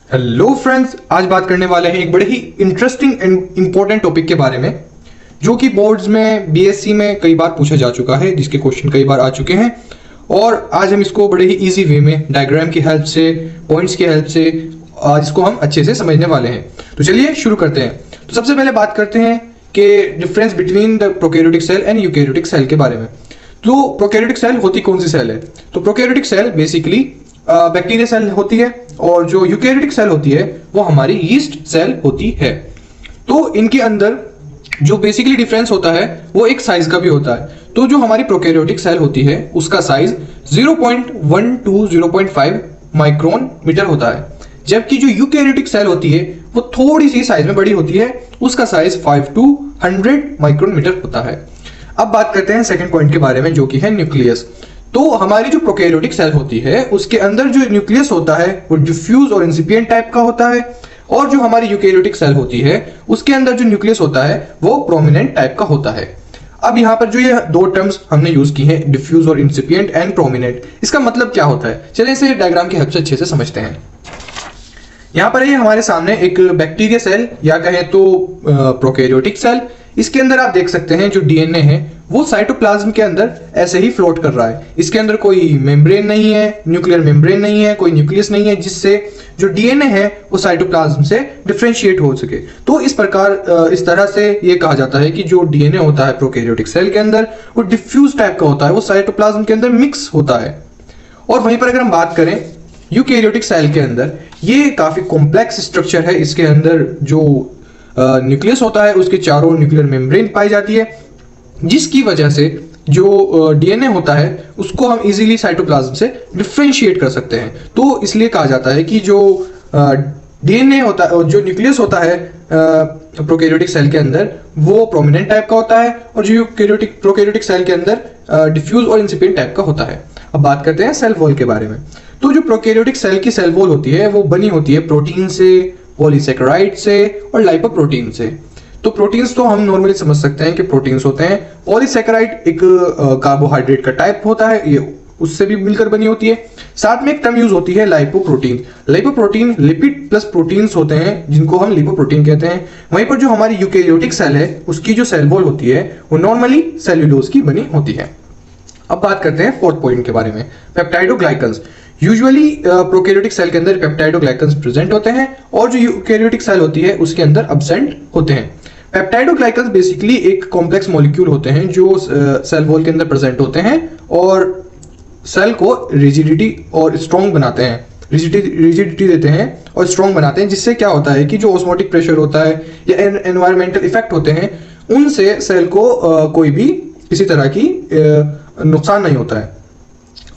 Hello friends, आज बात करने वाले हैं एक बड़े ही इंटरेस्टिंग एंड इम्पोर्टेंट टॉपिक के बारे में जो कि बोर्ड्स में बीएससी में कई बार पूछा जा चुका है, जिसके क्वेश्चन कई बार आ चुके हैं। और आज हम इसको बड़े ही इजी वे में डायग्राम की हेल्प से, पॉइंट्स की हेल्प से इसको हम अच्छे से समझने वाले हैं। तो चलिए शुरू करते हैं। तो सबसे पहले बात करते हैं कि difference between the prokaryotic cell and eukaryotic cell के बारे में। तो प्रोकैरियोटिक सेल होती कौन सी सेल है? तो prokaryotic cell basically bacteria cell होती है और जो यूकैरियोटिक सेल होती है वो हमारी यीस्ट सेल होती है। तो इनके अंदर जो बेसिकली डिफरेंस होता है वो एक साइज का भी होता है। तो जो हमारी प्रोकैरियोटिक सेल होती है उसका साइज 0.1 to 0.5 माइक्रोन मीटर होता है, जबकि जो यूकैरियोटिक सेल होती है वो थोड़ी सी साइज में बड़ी होती है, उसका साइज 5 to 100 माइक्रोन मीटर होता है। अब बात करते हैं सेकंड पॉइंट के बारे में, जो कि है न्यूक्लियस। तो हमारी जो प्रोकैरियोटिक सेल होती है उसके अंदर जो न्यूक्लियस होता है वो डिफ्यूज और इंसिपिएंट टाइप का होता है, और जो हमारी यूकैरियोटिक सेल होती है उसके अंदर जो न्यूक्लियस होता है वो प्रोमिनेंट टाइप का होता है। अब यहाँ पर जो ये दो टर्म्स हमने यूज की हैं, डिफ्यूज और इंसिपिएंट एंड प्रोमिनेंट, इसका मतलब क्या होता है? चलिए इसे डायग्राम की हेल्प से अच्छे से समझते हैं। यहाँ पर ये हमारे सामने एक बैक्टीरिया सेल या कहें तो प्रोकैरियोटिक सेल, इसके अंदर आप देख सकते हैं जो डीएनए है वो साइटोप्लाज्म के अंदर ऐसे ही फ्लोट कर रहा है। इसके अंदर कोई मेम्ब्रेन नहीं है, न्यूक्लियर मेम्ब्रेन नहीं है, कोई न्यूक्लियस नहीं है जिससे जो डीएनए है वो साइटोप्लाज्म से डिफरेंशिएट हो सके। तो इस प्रकार इस तरह से ये कहा जाता है कि जो डीएनए होता है प्रोकैरियोटिक सेल के अंदर वो डिफ्यूज टाइप का होता है, वो साइटोप्लाज्म के अंदर मिक्स होता है। और वहीं पर अगर हम बात करें यूकैरियोटिक सेल के अंदर, ये काफी कॉम्प्लेक्स स्ट्रक्चर है। इसके अंदर जो न्यूक्लियस होता है उसके चारों न्यूक्लियर मेम्ब्रेन पाई जाती है, जिसकी वजह से जो डीएनए होता है उसको हम इजीली साइटोप्लाज्म से डिफरेंशिएट कर सकते हैं। तो इसलिए कहा जाता है कि जो डीएनए होता है, जो न्यूक्लियस होता है प्रोकैरियोटिक सेल के अंदर वो प्रोमिनेंट टाइप का होता है, और जो प्रोकैरियोटिक सेल के अंदर डिफ्यूज और इंसिपिएंट टाइप का होता है। अब बात करते हैं सेल वॉल के बारे में। तो जो प्रोकैरियोटिक सेल की सेल वॉल होती है वो बनी होती है प्रोटीन से, पॉलीसेकेराइड से और लाइपोप्रोटीन से। तो प्रोटीन्स तो हम नॉर्मली समझ सकते हैं कि प्रोटीन्स होते हैं। पॉलीसेकेराइड एक कार्बोहाइड्रेट का टाइप होता है, ये उससे भी मिलकर बनी होती है। साथ में एक टर्म यूज होती है lipoprotein. Lipoprotein lipid plus proteins होते हैं जिनको हम लिपोप्रोटीन कहते हैं। वहीं पर जो हमारी यूकैरियोटिक सेल है उसकी जो सेल वॉल होती है वो नॉर्मली सेल्यूलोज की बनी होती है। अब बात करते हैं फोर्थ पॉइंट के बारे में, पेप्टाइडोग्लाइकन्स। यूजुअली प्रोकैरियोटिक सेल के अंदर पेप्टाइडोग्लाइकन्स प्रेजेंट होते हैं और जो यूकैरियोटिक सेल होती है उसके अंदर एब्सेंट होते हैं। पेप्टाइडोग्लाइकन्स बेसिकली एक कॉम्प्लेक्स मॉलिक्यूल होते हैं जो सेल वॉल के अंदर प्रेजेंट होते हैं और सेल को रिजिडिटी और स्ट्रॉन्ग बनाते हैं, रिजिडिटी देते हैं और स्ट्रॉन्ग बनाते हैं, जिससे क्या होता है कि जो ऑस्मोटिक प्रेशर होता है या एनवायरमेंटल इफेक्ट होते हैं उनसे सेल को कोई भी किसी तरह की नुकसान नहीं होता है।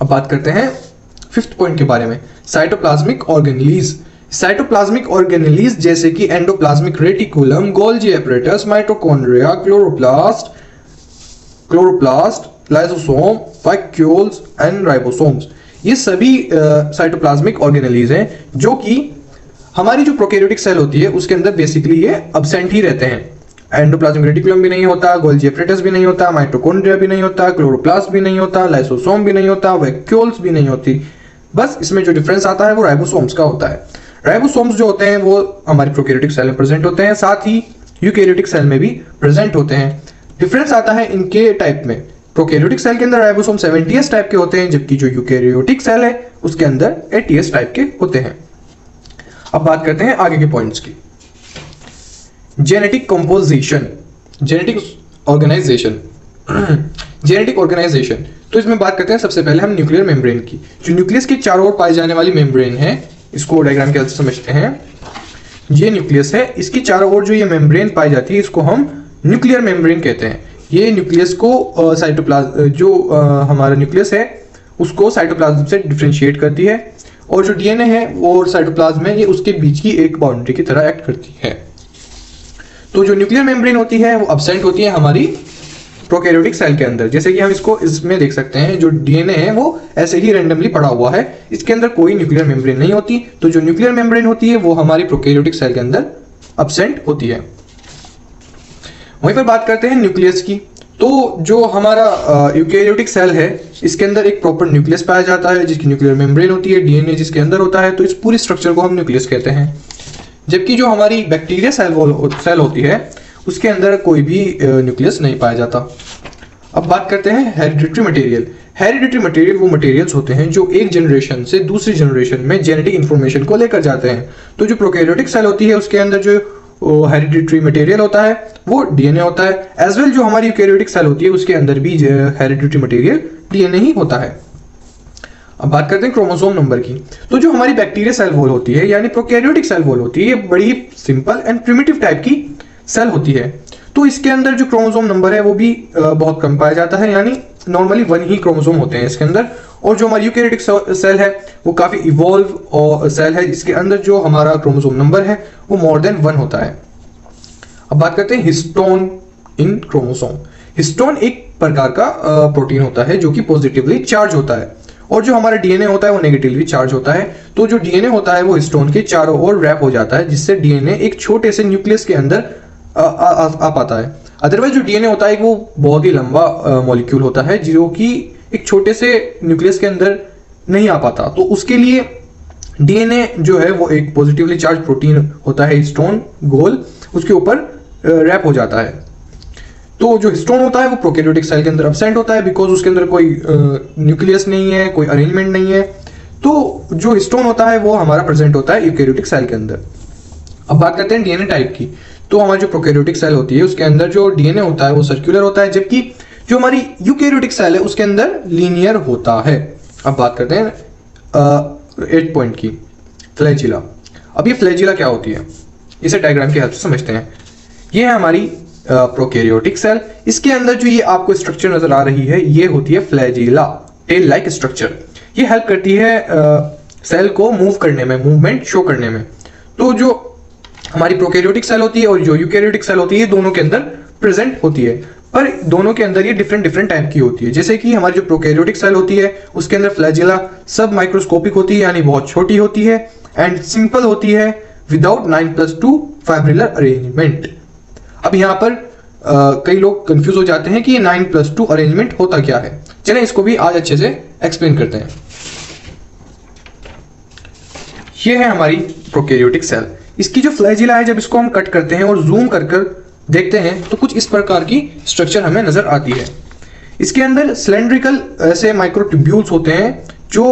अब बात करते हैं फिफ्थ पॉइंट के बारे में, साइटोप्लाज्मिक ऑर्गेनेलीज। साइटोप्लाज्मिक ऑर्गेनेलीज जैसे कि endoplasmic reticulum, Golgi apparatus, mitochondria, chloroplast, lysosome, vacuoles and ribosomes, ये सभी साइटोप्लाज्मिक ऑर्गेनेलीज हैं जो कि हमारी जो प्रोकैरियोटिक सेल होती है उसके अंदर बेसिकली ये एब्सेंट ही रहते हैं। एंडोप्लाज्मिक रेटिकुलम भी नहीं होता, गोल्जी एपरेटस भी नहीं होता, माइटोकॉन्ड्रिया भी नहीं होता, क्लोरोप्लास्ट भी नहीं होता, लाइसोसोम भी नहीं होता, वैक्यूल्स भी नहीं होती। बस इसमें जो डिफरेंस आता है वो राइबोसोम्स का होता है। राइबोसोम्स जो होते हैं वो हमारी प्रोकैरियोटिक सेल में प्रेजेंट होते हैं, साथ ही यूकैरियोटिक सेल में भी प्रेजेंट होते हैं। डिफरेंस आता है इनके टाइप में। प्रोकैरियोटिक सेल के अंदर राइबोसोम 70s टाइप के होते हैं, जबकि जो यूकैरियोटिक सेल है उसके अंदर 80s टाइप के होते हैं। अब बात करते हैं आगे के पॉइंट्स की। Genetic composition, genetic organisation. Genetic organisation, तो इसमें बात करते हैं सबसे पहले हम न्यूक्लियर मेम्ब्रेन की। जो न्यूक्लियस के चारों ओर पाई जाने वाली मेम्ब्रेन है, इसको डायग्राम के हेल्प से समझते हैं। ये न्यूक्लियस है, इसकी चारों ओर जो ये मेम्ब्रेन पाई जाती है इसको हम न्यूक्लियर मेम्ब्रेन कहते हैं। ये न्यूक्लियस को साइटोप्लाज्म, जो हमारा न्यूक्लियस है उसको साइटोप्लाज्म से डिफरेंशिएट करती है, और जो डीएनए है और साइटोप्लाज्म है ये उसके बीच की एक बाउंड्री की तरह एक्ट करती है। तो जो न्यूक्लियर मेम्ब्रेन होती है वो एब्सेंट होती है हमारी प्रोकैरियोटिक सेल के अंदर, जैसे कि हम इसको इसमें देख सकते हैं। जो डीएनए है वो ऐसे ही रैंडमली पड़ा हुआ है, इसके अंदर कोई न्यूक्लियर मेम्ब्रेन नहीं होती। तो जो न्यूक्लियर मेम्ब्रेन होती है वो हमारी प्रोकैरियोटिक सेल के अंदर एब्सेंट होती है। वहीं पर बात करते हैं न्यूक्लियस की। तो जो हमारा यूकेरियोटिक सेल है, इसके अंदर एक प्रॉपर न्यूक्लियस पाया जाता है जिसकी न्यूक्लियर मेम्ब्रेन होती है, डीएनए जिसके अंदर होता है, तो इस पूरी स्ट्रक्चर को हम न्यूक्लियस कहते हैं। जबकि जो हमारी बैक्टीरिया सेल होती है उसके अंदर कोई भी न्यूक्लियस नहीं पाया जाता। अब बात करते हैं हेरिडिटरी मटेरियल। हेरिडिटरी मटेरियल वो मटेरियल्स होते हैं जो एक जनरेशन से दूसरी जनरेशन में जेनेटिक इंफॉर्मेशन को लेकर जाते हैं। तो जो प्रोकैरियोटिक सेल होती है उसके अंदर जो हेरिडिटरी मटेरियल होता है वो डीएनए होता है। एज वेल जो हमारी यूकेरियोटिक सेल होती है उसके अंदर भी हेरिडिटरी मटेरियल डीएनए ही होता है। अब बात करते हैं क्रोमोसोम नंबर की। तो जो हमारी बैक्टीरिया सेल वॉल होती है यानी प्रोकैरियोटिक सेल वॉल होती है, ये बड़ी सिंपल एंड प्रिमिटिव टाइप की सेल होती है। तो इसके अंदर जो क्रोमोसोम नंबर है वो भी बहुत कम पाया जाता है, यानी नॉर्मली 1 ही क्रोमोसोम होते हैं इसके अंदर। और जो हमारी यूकेरियोटिक सेल है वो काफी इवॉल्व सेल है, इसके अंदर जो हमारा क्रोमोसोम नंबर है वो मोर देन 1 होता है। अब बात करते हैं हिस्टोन इन क्रोमोसोम। हिस्टोन एक प्रकार का प्रोटीन होता है जो कि पॉजिटिवली चार्ज होता है, और जो हमारा डीएनए होता है वो नेगेटिवली चार्ज होता है। तो जो डीएनए होता है वो हिस्टोन के चारों ओर रैप हो जाता है, जिससे डीएनए एक छोटे से न्यूक्लियस के अंदर आ पाता है। अदरवाइज जो डीएनए होता है वो बहुत ही लंबा मॉलिक्यूल होता है जो कि एक छोटे से न्यूक्लियस के अंदर नहीं आ पाता। तो उसके लिए डीएनए जो है वो एक पॉजिटिवली चार्ज प्रोटीन होता है हिस्टोन गोल, उसके ऊपर रैप हो जाता है। तो जो हिस्टोन होता है वो प्रोकैरियोटिक सेल के अंदर एब्सेंट होता है बिकॉज उसके अंदर कोई न्यूक्लियस नहीं है, कोई अरेंजमेंट नहीं है। तो जो हिस्टोन होता है वो हमारा प्रेजेंट होता है यूकेरियोटिक सेल के अंदर। अब बात करते हैं डीएनए टाइप की। तो हमारी जो प्रोकैरियोटिक सेल होती है उसके अंदर जो डीएनए होता है वो सर्कुलर होता है, जबकि जो हमारी यूकेरियोटिक सेल है उसके अंदर लीनियर होता है। अब बात करते हैं 8 पॉइंट की, फ्लैजिला। अब ये फ्लैजिला क्या होती है इसे डायग्राम की हेल्प से समझते हैं। ये है हमारी प्रोकैरियोटिक सेल। इसके अंदर जो ये आपको स्ट्रक्चर नजर आ रही है ये होती है फ्लैजिला, टेल लाइक स्ट्रक्चर। ये हेल्प करती है सेल को मूव करने में, मूवमेंट शो करने में। तो जो हमारी प्रोकैरियोटिक सेल होती है और जो यूकेरियोटिक सेल होती है दोनों के अंदर प्रेजेंट होती है, पर दोनों के अंदर ये डिफरेंट टाइप की होती है। जैसे कि हमारी जो प्रोकैरियोटिक सेल होती है उसके अंदर फ्लैजिला सब माइक्रोस्कोपिक होती है, यानी बहुत छोटी होती है एंड सिंपल होती है विदाउट 9+2 फाइब्रिलर अरेंजमेंट। अब यहाँ पर कई लोग कंफ्यूज हो जाते हैं कि ये 9+2 अरेंजमेंट होता क्या है। चलें इसको भी आज अच्छे से एक्सप्लेन करते हैं। ये है हमारी प्रोकैरियोटिक सेल। इसकी जो फ्लैजिला है जब इसको हम कट करते हैं और जूम कर देखते हैं तो कुछ इस प्रकार की स्ट्रक्चर हमें नजर आती है। इसके अंदर सिलेंड्रिकल ऐसे माइक्रोट्यूब्यूल्स होते हैं जो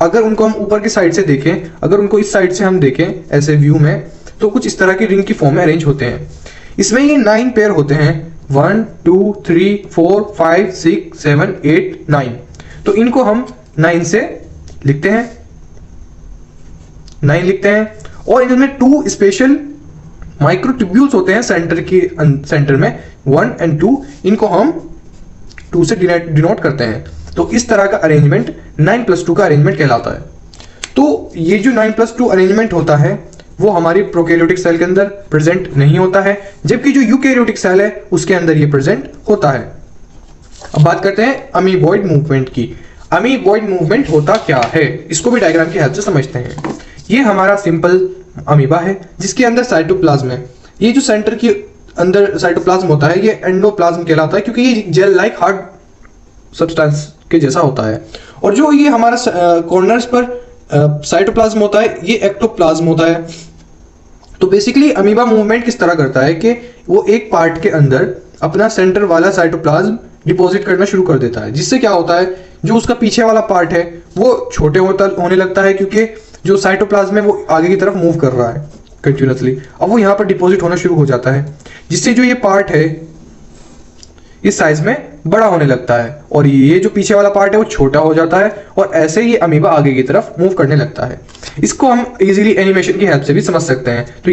अगर उनको हम ऊपर की साइड से देखें, अगर उनको इस साइड से हम देखें ऐसे व्यू में, तो कुछ इस तरह की रिंग की फॉर्म में अरेंज होते हैं। इसमें ये 9 पेयर होते हैं, 1 2 3 4 5 6 7 8 9। तो इनको हम 9 से लिखते हैं, 9 लिखते हैं। और इनमें 2 स्पेशल माइक्रोट्यूब्यूल्स होते हैं सेंटर में 1 और 2, इनको हम 2 से डिनोट करते हैं। तो इस तरह का अरेंजमेंट 9+2 का अरेंजमेंट कहलाता है। तो ये जो 9+2 अरेंजमेंट होता है वो हमारी प्रोकैरियोटिक सेल के अंदर प्रेजेंट नहीं होता है, जबकि जो यूकेरियोटिक सेल है उसके अंदर ये प्रेजेंट होता है। अब बात करते हैं अमीबॉइड मूवमेंट की। अमीबॉइड मूवमेंट होता क्या है इसको भी डायग्राम की हेल्प से समझते हैं। ये हमारा सिंपल अमीबा है जिसके अंदर साइटोप्लाज्म है। ये जो सेंटर के अंदर साइटोप्लाज्म होता है ये एंडोप्लाज्म कहलाता है, क्योंकि ये जेल लाइक हार्ड सब्सटेंस के जैसा होता है। और जो ये हमारा कॉर्नर्स पर साइटोप्लाज्म होता है ये एक्टोप्लाज्म होता है। तो बेसिकली अमीबा मूवमेंट किस तरह करता है कि वो एक पार्ट के अंदर अपना सेंटर वाला साइटोप्लाज्म डिपॉजिट करना शुरू कर देता है, जिससे क्या होता है जो उसका पीछे वाला पार्ट है वो छोटे होने लगता है, क्योंकि जो साइटोप्लाज्म है वो आगे की तरफ मूव कर रहा है कंटिन्यूअसली। अब वो यहाँ पर डिपॉजिट होना शुरू हो जाता है, जिससे जो ये पार्ट है इस साइज में बड़ा होने लगता है और ये जो पीछे वाला पार्ट है वो छोटा हो जाता है, और ऐसे ही अमीबा आगे की तरफ मूव करने लगता है। इसको हम इजीली एनिमेशन की हेल्प से भी समझ सकते हैं। तो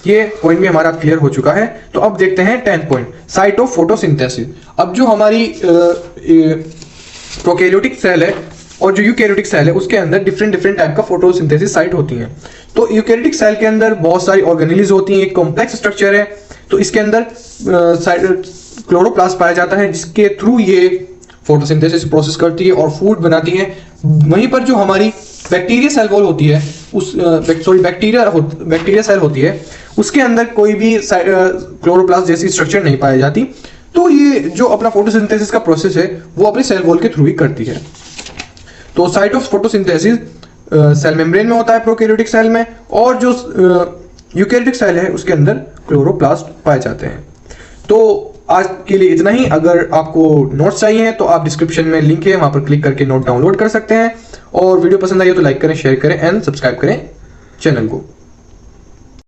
ये पॉइंट भी हमारा क्लियर हो चुका है। तो अब देखते हैं 10th point, site of photosynthesis. अब जो हमारी प्रोकैरियोटिक सेल है और जो यूकैरियोटिक सेल है उसके अंदर डिफरेंट टाइप का फोटोसिंथेसिस साइट होती हैं। तो यूकैरियोटिक सेल के अंदर बहुत सारी ऑर्गेनेल्स होती हैं, एक कॉम्प्लेक्स स्ट्रक्चर है। तो इसके अंदर क्लोरोप्लास्ट पाया जाता है जिसके थ्रू ये फोटोसिंथेसिस प्रोसेस करती है और फूड बनाती है। वहीं पर जो हमारी बैक्टीरिया सेल वॉल होती है उस बैक्टीरिया सेल होती है उसके अंदर कोई भी क्लोरोप्लास्ट जैसी स्ट्रक्चर नहीं पाई जाती। तो ये जो अपना फोटोसिंथेसिस का प्रोसेस है वो अपने सेल वॉल के थ्रू ही करती है। तो site of photosynthesis cell membrane में होता है प्रोकैरियोटिक सेल में, और जो यूकैरियोटिक सेल है उसके अंदर क्लोरोप्लास्ट पाए जाते हैं। तो आज के लिए इतना ही। अगर आपको नोट्स चाहिए तो आप डिस्क्रिप्शन में लिंक है, वहां पर क्लिक करके नोट डाउनलोड कर सकते हैं। और वीडियो पसंद आई हो तो लाइक करें, शेयर करें एंड सब्सक्राइब करें चैनल को।